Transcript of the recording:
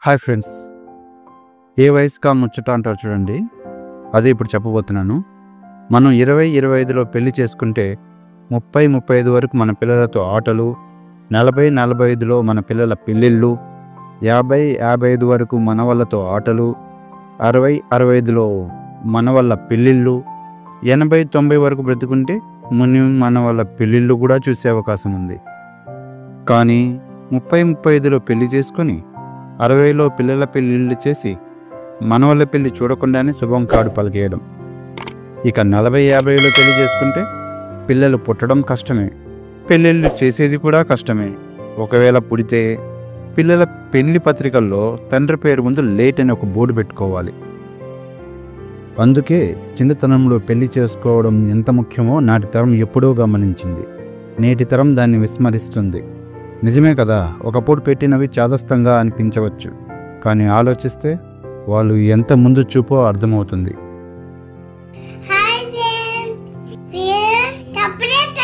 Hi friends, ఏ వయసుకా ముచ్చట అంటారు చూడండి. అదే ఇప్పుడు చెప్పబోతున్నాను. మనం 20-25లో పెళ్లి చేసుకుంటే 30-35 వరకు మన పిల్లలతో ఆటలు, 40-45లో మన పిల్లల పెళ్ళిళ్ళు, 50-55 వరకు మనవళ్ళతో ఆటలు, 60-65లో మనవళ్ళ పెళ్ళిళ్ళు, 80-90 వరకు బ్రతుకుంటే మనవళ్ళ పెళ్ళిళ్ళు కూడా చూసే అవకాశం ఉంది. కానీ 30-35లో పెళ్లి చేసుకొని 60లో పిల్లల పెళ్ళిళ్ళు చేసి మనవళ్ళ పెళ్ళి చూడకుండానే శుభం కాడు పలికేయడం. ఇక 40-50లో పెళ్లి చేసుకుంటే పిల్లలు పుట్టడం కష్టమే, పెళ్ళిళ్ళు చేసేది కూడా కష్టమే. ఒకవేళ పుడితే పిల్లల పెళ్లి పత్రికల్లో తండ్రి పేరు ముందు లేట్ అని ఒక బోర్డు పెట్టుకోవాలి. అందుకే చిన్నతనంలో పెళ్లి చేసుకోవడం ఎంత ముఖ్యమో నాటి తరం ఎప్పుడో గమనించింది. నేటి తరం దాన్ని విస్మరిస్తుంది. నిజమే కదా, ఒకప్పుడు పెట్టినవి చాదస్తంగా అనిపించవచ్చు, కానీ ఆలోచిస్తే వాళ్ళు ఎంత ముందు చూపో అర్థమవుతుంది. Hi friends,